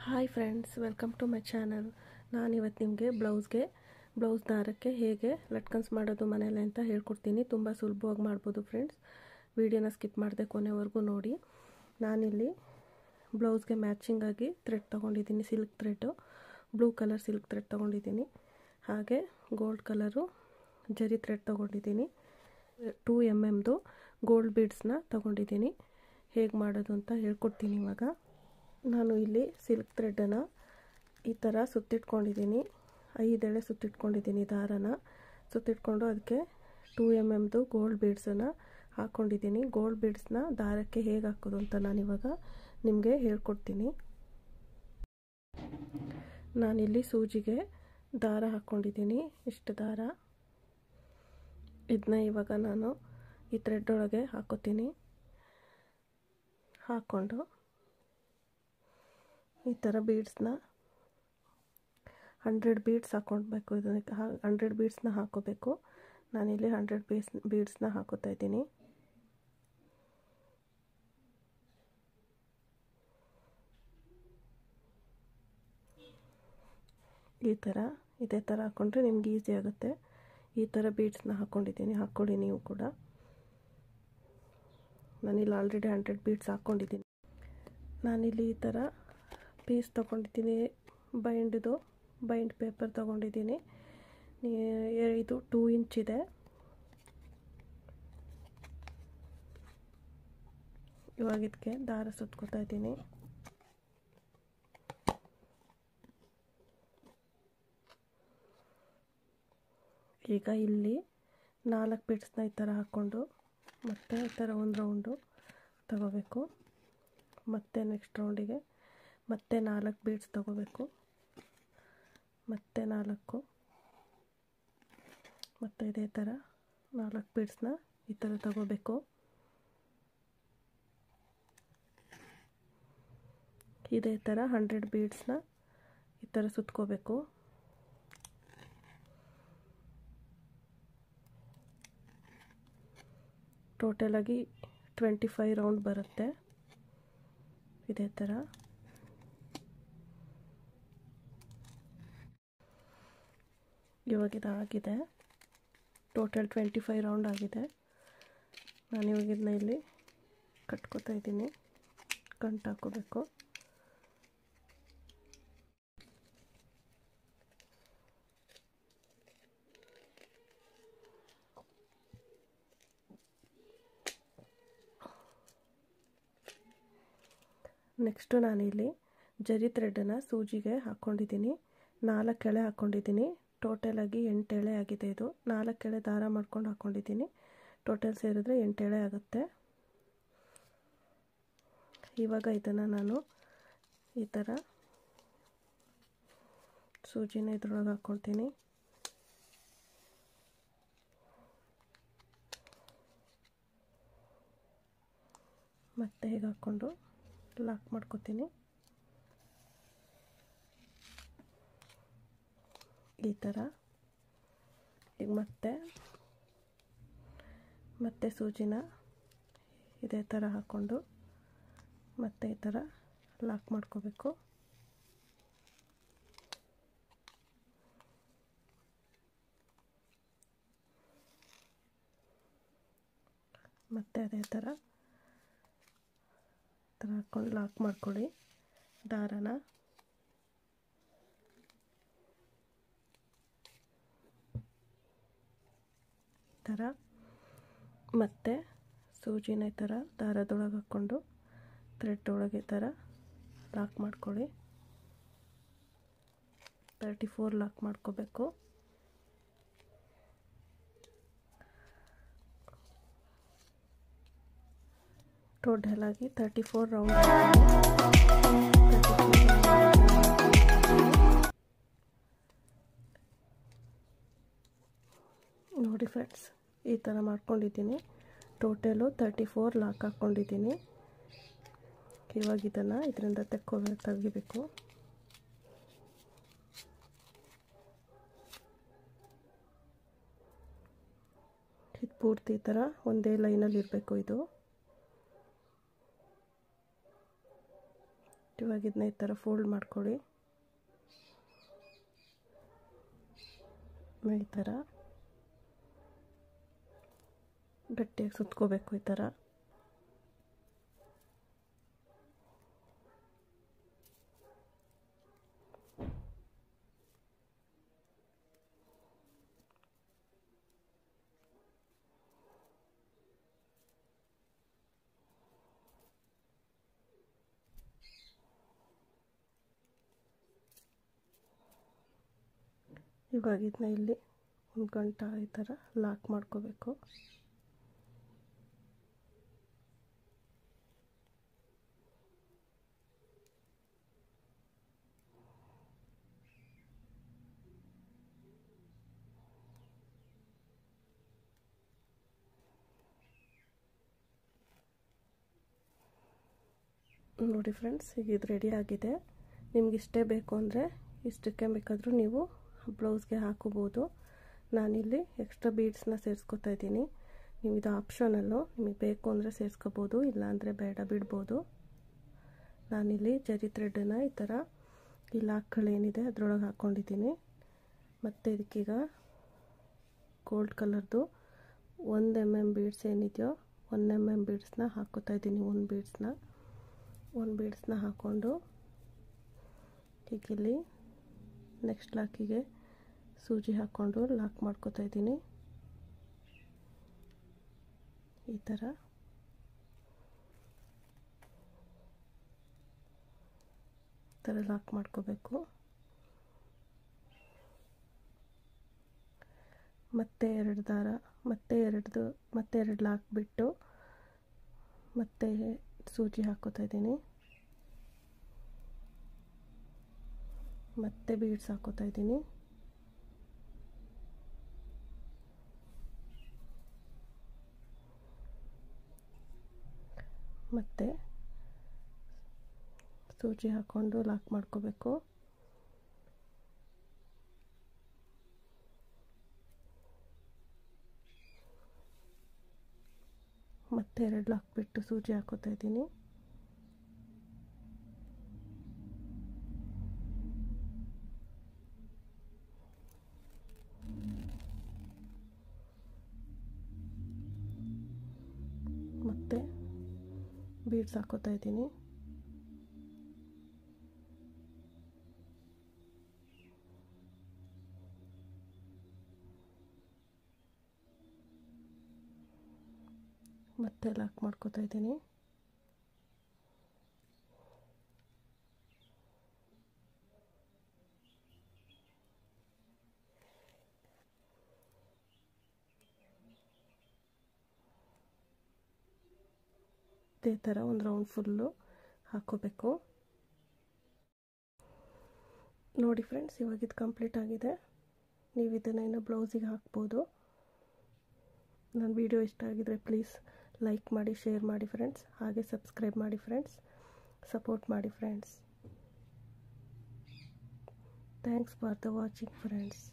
Hi friends, welcome to my channel. ನಾನಿವತ್ತು ನಿಮಗೆ blouse ದಾರಕ್ಕೆ ಹೇಗೆ ಲಟ್ಕನ್ಸ್ ಮಾಡೋದು ಮನೇಲಿ ಅಂತ ಹೇಳ್ಕೊಡ್ತೀನಿ. ತುಂಬ ಸುಲಭವಾಗಿ ಮಾಡ್ಬೋದು ಫ್ರೆಂಡ್ಸ್. ವಿಡಿಯೋನ ಸ್ಕಿಪ್ ಮಾಡದೆ ಕೊನೆವರೆಗೂ ನೋಡಿ. ನಾನಿಲ್ಲಿ ಬ್ಲೌಸ್ಗೆ ಮ್ಯಾಚಿಂಗಾಗಿ ಥ್ರೆಡ್ ತೊಗೊಂಡಿದ್ದೀನಿ. Silk thread, blue colour silk thread ತೊಗೊಂಡಿದ್ದೀನಿ. ಹಾಗೆ ಗೋಲ್ಡ್ ಕಲರು ಜರಿ ಥ್ರೆಡ್ ತೊಗೊಂಡಿದ್ದೀನಿ. 2 mm ಗೋಲ್ಡ್ ಬೀಡ್ಸ್ನ ತೊಗೊಂಡಿದ್ದೀನಿ. ಹೇಗೆ ಮಾಡೋದು ಅಂತ ಹೇಳ್ಕೊಡ್ತೀನಿ ಇವಾಗ. ನಾನು ಇಲ್ಲಿ ಸಿಲ್ಕ್ ಥ್ರೆಡನ್ನು ಈ ಥರ ಸುತ್ತಿಟ್ಕೊಂಡಿದ್ದೀನಿ. 5 ಎಳೆ ಸುತ್ತಿಟ್ಕೊಂಡಿದ್ದೀನಿ. ದಾರನ ಸುತ್ತಿಟ್ಕೊಂಡು ಅದಕ್ಕೆ 2 mm ಗೋಲ್ಡ್ ಬೀಡ್ಸನ್ನು ಹಾಕ್ಕೊಂಡಿದ್ದೀನಿ. ಗೋಲ್ಡ್ ಬೀಡ್ಸ್ನ ದಾರಕ್ಕೆ ಹೇಗೆ ಹಾಕೋದು ಅಂತ ನಾನಿವಾಗ ನಿಮಗೆ ಹೇಳ್ಕೊಡ್ತೀನಿ. ನಾನಿಲ್ಲಿ ಸೂಜಿಗೆ ದಾರ ಹಾಕ್ಕೊಂಡಿದ್ದೀನಿ. ಇಷ್ಟು ದಾರ ಇದನ್ನ ಇವಾಗ ನಾನು ಈ ಥ್ರೆಡ್ ಒಳಗೆ ಹಾಕೋತೀನಿ. ಹಾಕ್ಕೊಂಡು ಈ ಥರ ಬೀಡ್ಸ್ನ 100 ಬೀಡ್ಸ್ ಹಾಕ್ಕೊಳ್ಬೇಕು. ಇದಕ್ಕೆ 100 ಬೀಡ್ಸ್ನ ಹಾಕೋಬೇಕು. ನಾನಿಲ್ಲಿ 100 ಬೀಡ್ಸ್ನ ಹಾಕೋತಾ ಇದ್ದೀನಿ. ಇದೇ ಥರ ಹಾಕ್ಕೊಂಡ್ರೆ ನಿಮ್ಗೆ ಈಸಿ ಆಗುತ್ತೆ. ಈ ಥರ ಬೀಡ್ಸ್ನ ಹಾಕ್ಕೊಂಡಿದ್ದೀನಿ. ಹಾಕ್ಕೊಳ್ಳಿ ನೀವು ಕೂಡ. ನಾನಿಲ್ಲಿ ಆಲ್ರೆಡಿ 100 ಬೀಡ್ಸ್ ಹಾಕ್ಕೊಂಡಿದ್ದೀನಿ. ನಾನಿಲ್ಲಿ ಈ ಥರ ಪೀಸ್ ತೊಗೊಂಡಿದ್ದೀನಿ. ಬೈಂಡ್ ಪೇಪರ್ ತೊಗೊಂಡಿದ್ದೀನಿ. ಇದು 2 ಇಂಚ್ ಇದೆ. ಇವಾಗ ಇದಕ್ಕೆ ದಾರ ಸುತ್ಕೋತಾ ಇದ್ದೀನಿ. ಈಗ ಇಲ್ಲಿ 4 ಬೀಡ್ಸ್ನ ಈ ಥರ ಹಾಕ್ಕೊಂಡು ಮತ್ತೆ ಈ ಥರ ಒಂದು ರೌಂಡು ತಗೋಬೇಕು. ಮತ್ತೆ ನೆಕ್ಸ್ಟ್ ರೌಂಡಿಗೆ ಮತ್ತೆ 4 ಬೀಡ್ಸ್ ತಗೋಬೇಕು. ಮತ್ತೆ 4 ಮತ್ತೆ ಇದೇ ಥರ 4 ಬೀಡ್ಸ್ನ ಈ ಥರ ತಗೋಬೇಕು. ಇದೇ ಥರ 100 ಬೀಡ್ಸ್ನ ಈ ಥರ ಸುತ್ಕೋಬೇಕು. ಟೋಟಲಾಗಿ 25 ರೌಂಡ್ ಬರುತ್ತೆ. ಇದೇ ಥರ ಇವಾಗ ಇದಾಗಿದೆ. ಟೋಟಲ್ 25 ರೌಂಡ್ ಆಗಿದೆ. ನಾನು ಇವಾಗ ಇದನ್ನ ಇಲ್ಲಿ ಕಟ್ಕೋತಾ ಇದ್ದೀನಿ. ಗಂಟು ಹಾಕೋಬೇಕು. ನೆಕ್ಸ್ಟು ನಾನಿಲ್ಲಿ ಜರಿ ಥ್ರೆಡನ್ನು ಸೂಜಿಗೆ ಹಾಕ್ಕೊಂಡಿದ್ದೀನಿ. 4 ಎಳೆ ಹಾಕ್ಕೊಂಡಿದ್ದೀನಿ. ಟೋಟಲಾಗಿ 8 ಎಳೆ ಆಗಿದೆ. ಇದು 4 ಎಳೆ ದಾರ ಮಾಡ್ಕೊಂಡು ಹಾಕ್ಕೊಂಡಿದ್ದೀನಿ. ಟೋಟಲ್ ಸೇರಿದ್ರೆ 8 ಎಳೆ ಆಗುತ್ತೆ. ಇವಾಗ ಇದನ್ನು ನಾನು ಈ ಥರ ಸೂಜಿನ ಇದ್ರೊಳಗೆ ಹಾಕ್ಕೊಳ್ತೀನಿ. ಮತ್ತೆ ಹೀಗೆ ಹಾಕ್ಕೊಂಡು ಲಾಕ್ ಮಾಡ್ಕೊತೀನಿ. ಈ ಥರ ಈಗ ಮತ್ತೆ ಸೂಜಿನ ಇದೇ ಥರ ಹಾಕ್ಕೊಂಡು ಮತ್ತೆ ಈ ಥರ ಲಾಕ್ ಮಾಡ್ಕೋಬೇಕು. ಮತ್ತೆ ಅದೇ ಥರ ಹಾಕ್ಕೊಂಡು ಲಾಕ್ ಮಾಡ್ಕೊಳ್ಳಿ ದಾರನ. ಈ ಥರ ಮತ್ತೆ ಸೂಜಿನ ಈ ಥರ ದಾರದೊಳಗೆ ಹಾಕ್ಕೊಂಡು ಥ್ರೆಡ್ ಒಳಗೆ ಈ ಥರ ಲಾಕ್ ಮಾಡ್ಕೊಳ್ಳಿ. 34 ಲಾಕ್ ಮಾಡ್ಕೋಬೇಕು. ಟೋಟಲ್ ಆಗಿ 34 ರೌಂಡ್. ನೋಡಿ ಫ್ರೆಂಡ್ಸ್, ಈ ಥರ ಮಾಡ್ಕೊಂಡಿದ್ದೀನಿ. ಟೋಟಲು 34 ಲಾಕ್ ಹಾಕ್ಕೊಂಡಿದ್ದೀನಿ. ಇವಾಗ ಇದನ್ನು ಇದರಿಂದ ತೆಗಿಬೇಕು. ಇದು ಪೂರ್ತಿ ಈ ಥರ ಒಂದೇ ಲೈನಲ್ಲಿ ಇರಬೇಕು. ಇದು ಇವಾಗ ಇದನ್ನ ಈ ಥರ ಫೋಲ್ಡ್ ಮಾಡ್ಕೊಳ್ಳಿ. ಈ ಥರ ಗಟ್ಟಿಯಾಗಿ ಸುತ್ಕೋಬೇಕು. ಈ ಥರ ಇವಾಗ ಇದನ್ನ ಇಲ್ಲಿ ಒಂದು ಗಂಟ ಈ ಥರ ಲಾಕ್ ಮಾಡ್ಕೋಬೇಕು. ನೋಡಿ ಫ್ರೆಂಡ್ಸ್, ಈಗ ಇದು ರೆಡಿ ಆಗಿದೆ. ನಿಮ್ಗೆ ಇಷ್ಟೇ ಬೇಕು ಅಂದರೆ ಇಷ್ಟಕ್ಕೆ ಬೇಕಾದರೂ ನೀವು ಬ್ಲೌಸ್ಗೆ ಹಾಕೋಬೋದು. ನಾನಿಲ್ಲಿ ಎಕ್ಸ್ಟ್ರಾ ಬೀಡ್ಸ್ನ ಸೇರಿಸ್ಕೊತಾ ಇದ್ದೀನಿ. ನೀವು ಇದು ಆಪ್ಷನಲ್ಲು, ನಿಮಗೆ ಬೇಕು ಅಂದರೆ ಸೇರಿಸ್ಕೋಬೋದು, ಇಲ್ಲಾಂದರೆ ಬೇಡ ಬಿಡ್ಬೋದು. ನಾನಿಲ್ಲಿ ಜರಿ ಥ್ರೆಡನ್ನು ಈ ಥರ ಈ ಲಾಕ್ಗಳೇನಿದೆ ಅದರೊಳಗೆ ಹಾಕ್ಕೊಂಡಿದ್ದೀನಿ. ಮತ್ತು ಇದಕ್ಕೀಗ ಗೋಲ್ಡ್ ಕಲರ್ದು 1 mm ಬೀಡ್ಸ್ ಏನಿದೆಯೋ 1 mm ಬೀಡ್ಸ್ನ ಹಾಕ್ಕೋತಾ ಇದ್ದೀನಿ. ಒಂದು ಬೀಡ್ಸ್ನ ಹಾಕ್ಕೊಂಡು ಹೀಗಿಲ್ಲಿ ನೆಕ್ಸ್ಟ್ ಲಾಕಿಗೆ ಸೂಜಿ ಹಾಕ್ಕೊಂಡು ಲಾಕ್ ಮಾಡ್ಕೋತಾ ಇದ್ದೀನಿ. ಈ ಥರ ಲಾಕ್ ಮಾಡ್ಕೋಬೇಕು. ಮತ್ತೆ 2 ದಾರ, ಮತ್ತೆ 2 ಲಾಕ್ ಬಿಟ್ಟು ಮತ್ತೆ ಸೂಜಿ ಹಾಕ್ಕೋತಾ ಇದ್ದೀನಿ. ಮತ್ತೆ ಬೀಡ್ಸ್ ಹಾಕ್ಕೋತಾ ಇದ್ದೀನಿ. ಮತ್ತೆ ಸೂಜಿ ಹಾಕ್ಕೊಂಡು ಲಾಕ್ ಮಾಡ್ಕೋಬೇಕು. ಮತ್ತೆ 2 ಲಾಕ್ ಬಿಟ್ಟು ಸೂಜಿ ಹಾಕ್ಕೋತಾ ಇದ್ದೀನಿ. ಮತ್ತೆ ಬೀಡ್ಸ್ ಹಾಕ್ಕೋತಾ ಇದ್ದೀನಿ. ಮತ್ತೆ ಲಾಕ್ ಮಾಡ್ಕೋತಾ ಇದ್ದೀನಿ. ಇದೇ ಥರ ಒಂದು ರೌಂಡ್ ಫುಲ್ಲು ಹಾಕ್ಕೋಬೇಕು. ನೋಡಿ ಫ್ರೆಂಡ್ಸ್, ಇವಾಗ ಇದು ಕಂಪ್ಲೀಟ್ ಆಗಿದೆ. ನೀವು ಇದನ್ನು ಇನ್ನೂ ಬ್ಲೌಸಿಗೆ ಹಾಕ್ಬೋದು. ನನ್ನ ವಿಡಿಯೋ ಇಷ್ಟ ಆಗಿದರೆ ಪ್ಲೀಸ್ ಲೈಕ್ ಮಾಡಿ, ಶೇರ್ ಮಾಡಿ ಫ್ರೆಂಡ್ಸ್. ಹಾಗೆ ಸಬ್ಸ್ಕ್ರೈಬ್ ಮಾಡಿ ಫ್ರೆಂಡ್ಸ್, ಸಪೋರ್ಟ್ ಮಾಡಿ friends. Thanks for the watching friends.